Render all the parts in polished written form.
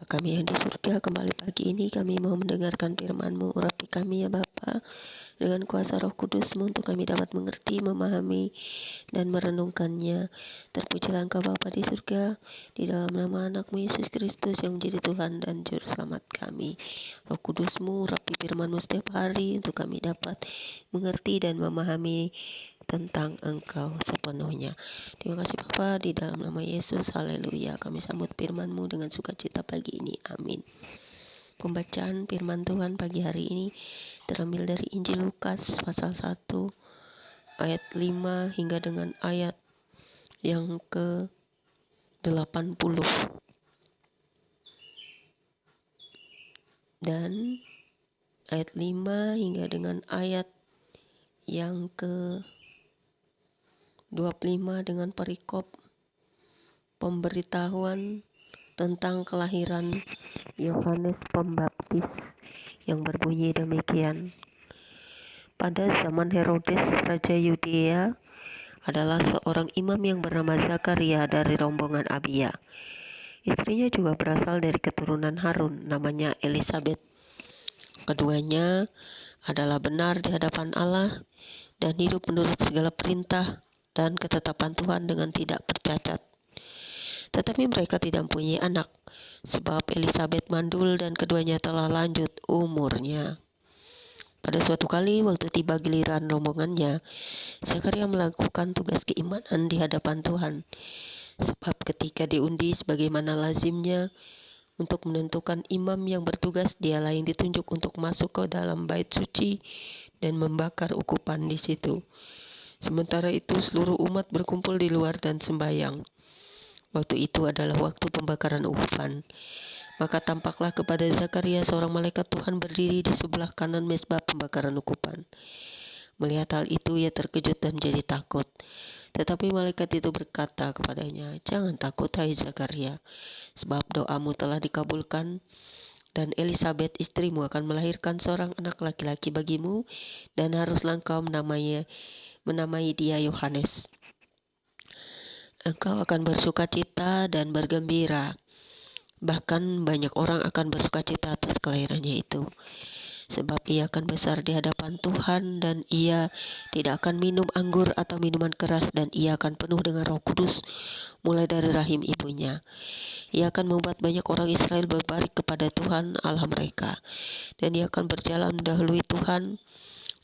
Bapa kami yang di surga, kembali pagi ini kami mau mendengarkan firman-Mu. Urapi kami ya Bapa, dengan kuasa Roh Kudus-Mu untuk kami dapat mengerti, memahami, dan merenungkannya. Terpujilah Engkau Bapa di surga, di dalam nama anak-Mu Yesus Kristus yang menjadi Tuhan dan Juru Selamat kami. Roh Kudus-Mu, urapi firman-Mu setiap hari untuk kami dapat mengerti dan memahami tentang Engkau sepenuhnya. Terima kasih Bapa, di dalam nama Yesus, haleluya. Kami sambut firman-Mu dengan sukacita pagi ini, amin. Pembacaan firman Tuhan pagi hari ini terambil dari Injil Lukas pasal 1 ayat 5 hingga dengan ayat yang ke-80. Dan ayat 5 hingga dengan ayat yang ke-25 dengan perikop pemberitahuan tentang kelahiran Yohanes Pembaptis yang berbunyi demikian. Pada zaman Herodes, Raja Yudea, adalah seorang imam yang bernama Zakaria dari rombongan Abia. Istrinya juga berasal dari keturunan Harun, namanya Elisabet. Keduanya adalah benar di hadapan Allah dan hidup menurut segala perintah dan ketetapan Tuhan dengan tidak bercacat. Tetapi mereka tidak mempunyai anak, sebab Elisabet mandul dan keduanya telah lanjut umurnya. Pada suatu kali, waktu tiba giliran rombongannya, Zakaria melakukan tugas keimanan di hadapan Tuhan. Sebab ketika diundi sebagaimana lazimnya untuk menentukan imam yang bertugas, dialah yang ditunjuk untuk masuk ke dalam bait suci dan membakar ukupan di situ. Sementara itu seluruh umat berkumpul di luar dan sembahyang. Waktu itu adalah waktu pembakaran ukupan. Maka tampaklah kepada Zakaria seorang malaikat Tuhan berdiri di sebelah kanan mezbah pembakaran ukupan. Melihat hal itu ia terkejut dan jadi takut. Tetapi malaikat itu berkata kepadanya, "Jangan takut hai Zakaria, sebab doamu telah dikabulkan, dan Elisabet istrimu akan melahirkan seorang anak laki-laki bagimu, dan haruslah engkau menamai dia Yohanes. Engkau akan bersukacita dan bergembira. Bahkan banyak orang akan bersukacita atas kelahirannya itu. Sebab ia akan besar di hadapan Tuhan, dan ia tidak akan minum anggur atau minuman keras, dan ia akan penuh dengan Roh Kudus mulai dari rahim ibunya. Ia akan membuat banyak orang Israel berbalik kepada Tuhan Allah mereka, dan ia akan berjalan mendahului Tuhan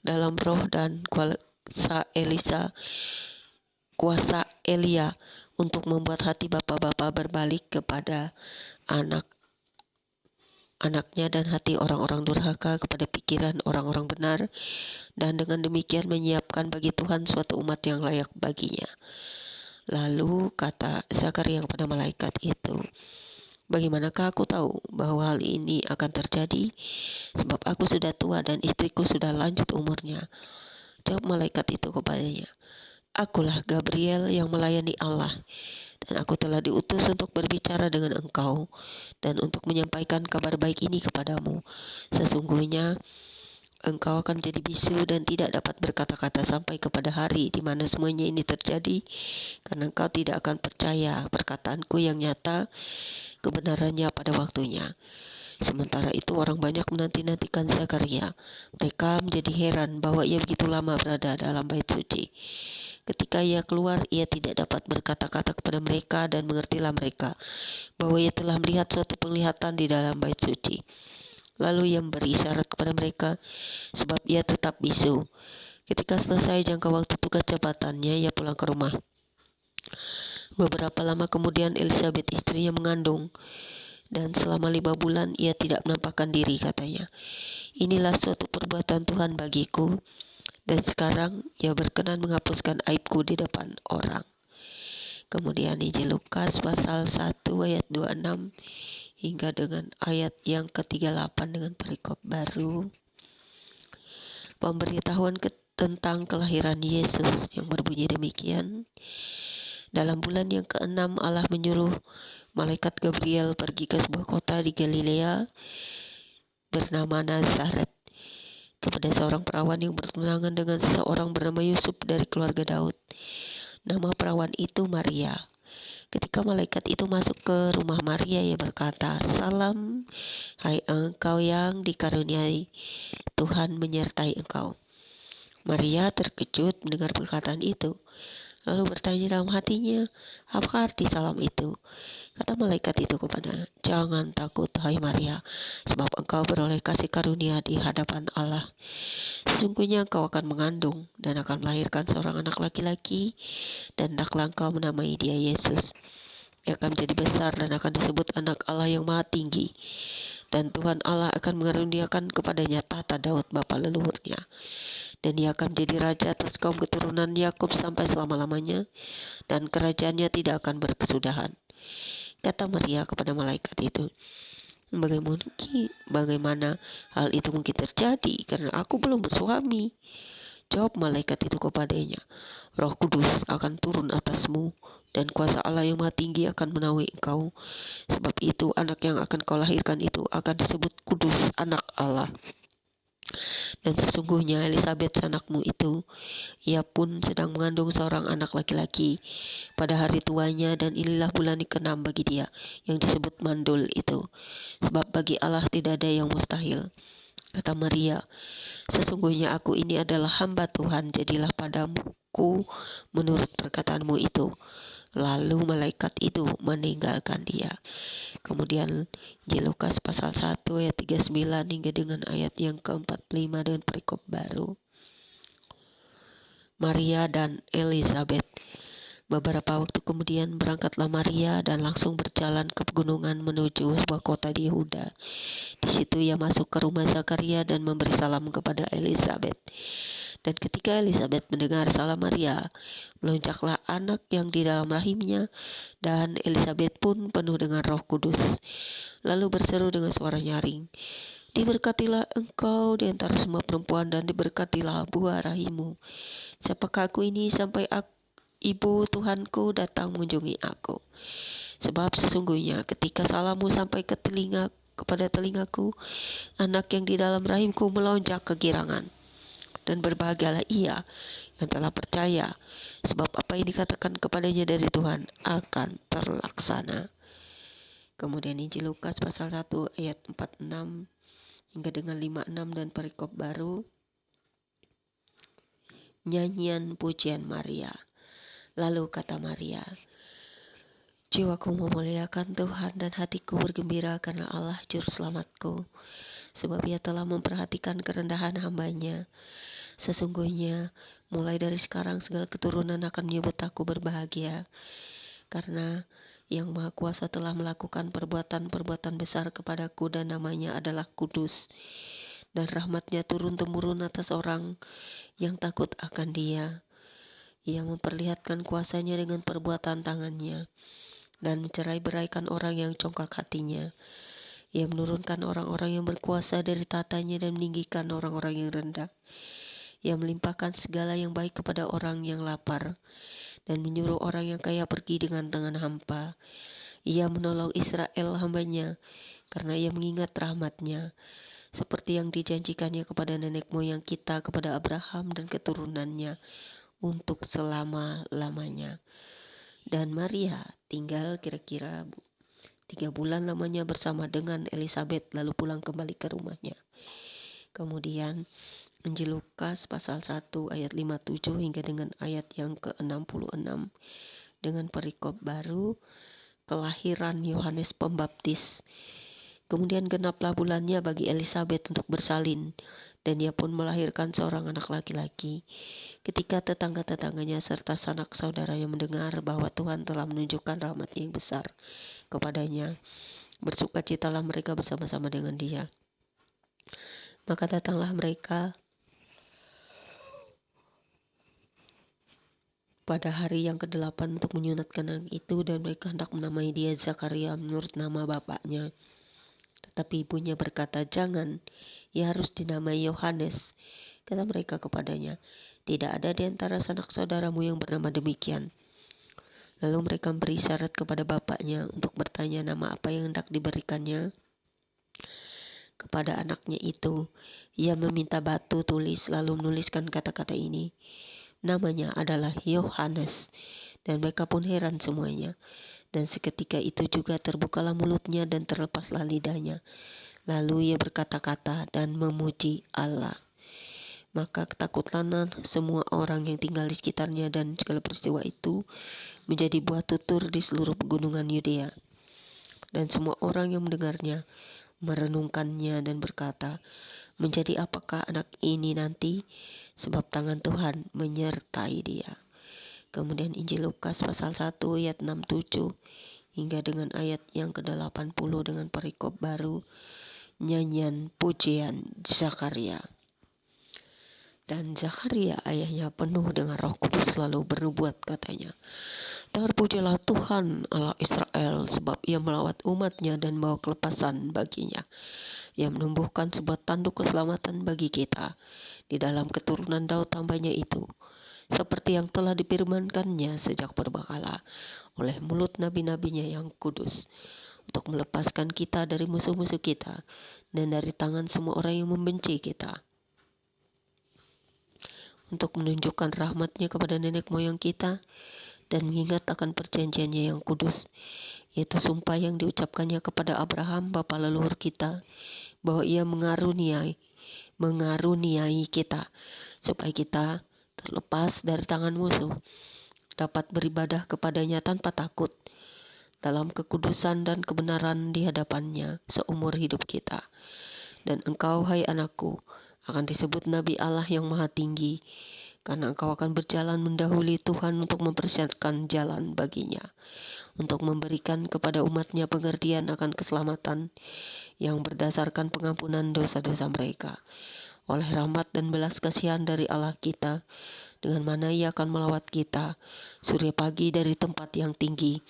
dalam roh dan kuasa Elia untuk membuat hati bapa-bapa berbalik kepada anaknya dan hati orang-orang durhaka kepada pikiran orang-orang benar, dan dengan demikian menyiapkan bagi Tuhan suatu umat yang layak baginya." Lalu kata Zakaria kepada malaikat itu, "Bagaimanakah aku tahu bahwa hal ini akan terjadi? Sebab aku sudah tua dan istriku sudah lanjut umurnya." Jawab malaikat itu kepadanya, "Akulah Gabriel yang melayani Allah, dan aku telah diutus untuk berbicara dengan engkau dan untuk menyampaikan kabar baik ini kepadamu. Sesungguhnya engkau akan menjadi bisu dan tidak dapat berkata-kata sampai kepada hari di mana semuanya ini terjadi, karena engkau tidak akan percaya perkataanku yang nyata kebenarannya pada waktunya." Sementara itu orang banyak menanti-nantikan Zakaria. Mereka menjadi heran bahwa ia begitu lama berada dalam bait suci. Ketika ia keluar, ia tidak dapat berkata-kata kepada mereka, dan mengertilah mereka bahwa ia telah melihat suatu penglihatan di dalam bait suci. Lalu ia memberi isyarat kepada mereka, sebab ia tetap bisu. Ketika selesai jangka waktu tugas jabatannya, ia pulang ke rumah. Beberapa lama kemudian Elisabet istrinya mengandung, dan selama 5 bulan ia tidak menampakkan diri, katanya. "Inilah suatu perbuatan Tuhan bagiku, dan sekarang ia berkenan menghapuskan aibku di depan orang." Kemudian Injil Lukas pasal 1 ayat 26 hingga dengan ayat yang ke-38 dengan perikop baru. Pemberitahuan tentang kelahiran Yesus yang berbunyi demikian. Dalam bulan yang ke-6 Allah menyuruh malaikat Gabriel pergi ke sebuah kota di Galilea bernama Nazaret, kepada seorang perawan yang bertunangan dengan seseorang bernama Yusuf dari keluarga Daud. Nama perawan itu Maria. Ketika malaikat itu masuk ke rumah Maria, ia berkata, "Salam, hai engkau yang dikaruniai, Tuhan menyertai engkau." Maria terkejut mendengar perkataan itu, lalu bertanya dalam hatinya, "Apa arti salam itu?" Kata malaikat itu kepadanya, "Jangan takut, hai Maria, sebab engkau beroleh kasih karunia di hadapan Allah. Sesungguhnya engkau akan mengandung dan akan melahirkan seorang anak laki-laki, dan hendaklah engkau menamai dia Yesus. Ia akan menjadi besar dan akan disebut anak Allah yang Maha Tinggi. Dan Tuhan Allah akan mengaruniakan kepadanya tahta Daud bapa leluhurnya. Dan ia akan menjadi raja atas kaum keturunan Yakub sampai selama-lamanya, dan kerajaannya tidak akan berkesudahan." Kata Maria kepada malaikat itu, Bagaimana hal itu mungkin terjadi, karena aku belum bersuami?" Jawab malaikat itu kepadanya, "Roh Kudus akan turun atasmu, dan kuasa Allah yang Maha Tinggi akan menaungi engkau. Sebab itu anak yang akan kau lahirkan itu akan disebut kudus, anak Allah. Dan sesungguhnya Elisabet anakmu itu, ia pun sedang mengandung seorang anak laki-laki pada hari tuanya, dan inilah bulan ke-6 bagi dia, yang disebut mandul itu. Sebab bagi Allah tidak ada yang mustahil." Kata Maria, "Sesungguhnya aku ini adalah hamba Tuhan, jadilah padaku menurut perkataanmu itu." Lalu malaikat itu meninggalkan dia. Kemudian Lukas pasal 1 ayat 39 hingga dengan ayat yang ke-45 dengan perikop baru. Maria dan Elizabeth. Beberapa waktu kemudian berangkatlah Maria dan langsung berjalan ke pegunungan menuju sebuah kota di Yehuda. Di situ ia masuk ke rumah Zakaria dan memberi salam kepada Elizabeth. Dan ketika Elizabeth mendengar salam Maria, melonjaklah anak yang di dalam rahimnya, dan Elizabeth pun penuh dengan Roh Kudus. Lalu berseru dengan suara nyaring, "Diberkatilah engkau di antara semua perempuan, dan diberkatilah buah rahimmu. Siapakah aku ini sampai ibu Tuhanku datang mengunjungi aku? Sebab sesungguhnya ketika salammu sampai kepada telingaku, anak yang di dalam rahimku melonjak kegirangan. Dan berbahagialah ia yang telah percaya, sebab apa yang dikatakan kepadanya dari Tuhan akan terlaksana." Kemudian Injil Lukas pasal 1 ayat 46 hingga dengan 56 dan perikop baru. Nyanyian pujian Maria. Lalu kata Maria, "Jiwaku memuliakan Tuhan, dan hatiku bergembira karena Allah juru selamatku. Sebab ia telah memperhatikan kerendahan hambanya. Sesungguhnya mulai dari sekarang segala keturunan akan menyebut aku berbahagia. Karena Yang Maha Kuasa telah melakukan perbuatan-perbuatan besar kepadaku, dan namanya adalah kudus. Dan rahmatnya turun-temurun atas orang yang takut akan Dia. Ia memperlihatkan kuasanya dengan perbuatan tangannya, dan mencerai-beraikan orang yang congkak hatinya. Ia menurunkan orang-orang yang berkuasa dari tatanya, dan meninggikan orang-orang yang rendah. Ia melimpahkan segala yang baik kepada orang yang lapar, dan menyuruh orang yang kaya pergi dengan tangan hampa. Ia menolong Israel hambanya, karena ia mengingat rahmatnya, seperti yang dijanjikannya kepada nenek moyang kita, kepada Abraham dan keturunannya, untuk selama-lamanya." Dan Maria tinggal kira-kira 3 bulan lamanya bersama dengan Elizabeth, lalu pulang kembali ke rumahnya. Kemudian Injil Lukas pasal 1 ayat 57 hingga dengan ayat yang ke-66 dengan perikop baru, kelahiran Yohanes Pembaptis. Kemudian genaplah bulannya bagi Elizabeth untuk bersalin, dan ia pun melahirkan seorang anak laki-laki. Ketika tetangga-tetangganya serta sanak saudaranya mendengar bahwa Tuhan telah menunjukkan rahmat-Nya yang besar kepadanya, bersukacitalah mereka bersama-sama dengan dia. Maka datanglah mereka pada hari yang ke-8 untuk menyunatkan anak itu, dan mereka hendak menamai dia Zakaria menurut nama bapaknya. Tetapi ibunya berkata, "Jangan, ia harus dinamai Yohanes." Kata mereka kepadanya, "Tidak ada di antara sanak saudaramu yang bernama demikian." Lalu mereka memberi syarat kepada bapaknya untuk bertanya nama apa yang hendak diberikannya kepada anaknya itu. Ia meminta batu tulis, lalu menuliskan kata-kata ini, "Namanya adalah Yohanes." Dan mereka pun heran semuanya. Dan seketika itu juga terbukalah mulutnya dan terlepaslah lidahnya. Lalu ia berkata-kata dan memuji Allah. Maka ketakutlah semua orang yang tinggal di sekitarnya, dan segala peristiwa itu menjadi buah tutur di seluruh pegunungan Yudea. Dan semua orang yang mendengarnya merenungkannya dan berkata, menjadi apakah anak ini nanti? Sebab tangan Tuhan menyertai dia. Kemudian Injil Lukas pasal 1 ayat 67 hingga dengan ayat yang ke-80 dengan perikop baru, nyanyian pujian Zakaria. Dan Zakaria ayahnya penuh dengan Roh Kudus lalu bernubuat, katanya, terpujilah Tuhan Allah Israel, sebab ia melawat umatnya dan membawa kelepasan baginya. Ia menumbuhkan sebuah tanduk keselamatan bagi kita di dalam keturunan Daud hambanya itu, seperti yang telah difirmankannya sejak purbakala oleh mulut nabi-nabinya yang kudus, untuk melepaskan kita dari musuh-musuh kita dan dari tangan semua orang yang membenci kita, untuk menunjukkan rahmat-Nya kepada nenek moyang kita dan mengingat akan perjanjiannya yang kudus, yaitu sumpah yang diucapkannya kepada Abraham bapa leluhur kita, bahwa ia mengaruniai kita, supaya kita terlepas dari tangan musuh, dapat beribadah kepadanya tanpa takut, dalam kekudusan dan kebenaran di hadapannya seumur hidup kita. Dan engkau, hai anakku, akan disebut Nabi Allah yang Maha Tinggi, karena engkau akan berjalan mendahului Tuhan untuk mempersiapkan jalan baginya, untuk memberikan kepada umatnya pengertian akan keselamatan yang berdasarkan pengampunan dosa-dosa mereka, oleh rahmat dan belas kasihan dari Allah kita, dengan mana Ia akan melawat kita, surya pagi dari tempat yang tinggi,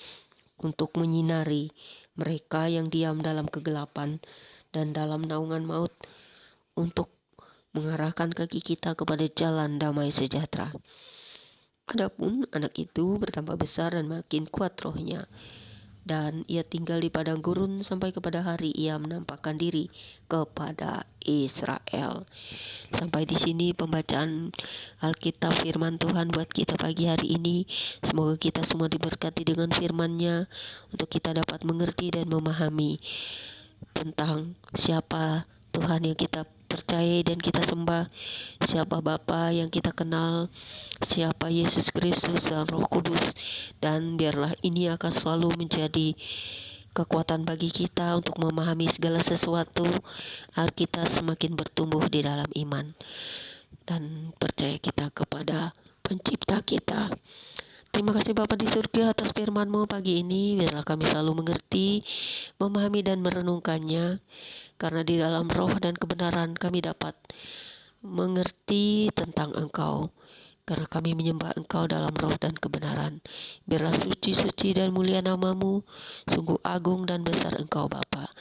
untuk menyinari mereka yang diam dalam kegelapan dan dalam naungan maut, untuk mengarahkan kaki kita kepada jalan damai sejahtera. Adapun anak itu bertambah besar dan makin kuat rohnya, dan ia tinggal di padang gurun sampai kepada hari ia menampakkan diri kepada Israel. Sampai di sini pembacaan Alkitab firman Tuhan buat kita pagi hari ini. Semoga kita semua diberkati dengan firman-Nya, untuk kita dapat mengerti dan memahami tentang siapa Tuhan yang kita percayai dan kita sembah, siapa Bapa yang kita kenal, siapa Yesus Kristus dan Roh Kudus. Dan biarlah ini akan selalu menjadi kekuatan bagi kita untuk memahami segala sesuatu, agar kita semakin bertumbuh di dalam iman dan percaya kita kepada Pencipta kita. Terima kasih Bapa di surga atas firman-Mu pagi ini. Biarlah kami selalu mengerti, memahami dan merenungkannya, karena di dalam roh dan kebenaran kami dapat mengerti tentang Engkau, karena kami menyembah Engkau dalam roh dan kebenaran. Biarlah suci-suci dan mulia nama-Mu, sungguh agung dan besar Engkau Bapa.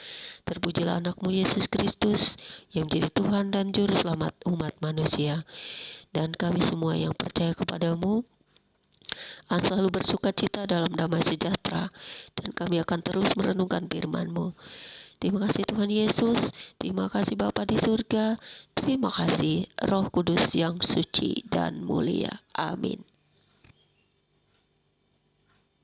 Terpujilah anak-Mu Yesus Kristus, yang menjadi Tuhan dan Juru Selamat umat manusia. Dan kami semua yang percaya kepada-Mu akan selalu bersukacita dalam damai sejahtera, dan kami akan terus merenungkan firman-Mu. Terima kasih Tuhan Yesus, terima kasih Bapa di surga, terima kasih Roh Kudus yang suci dan mulia. Amin.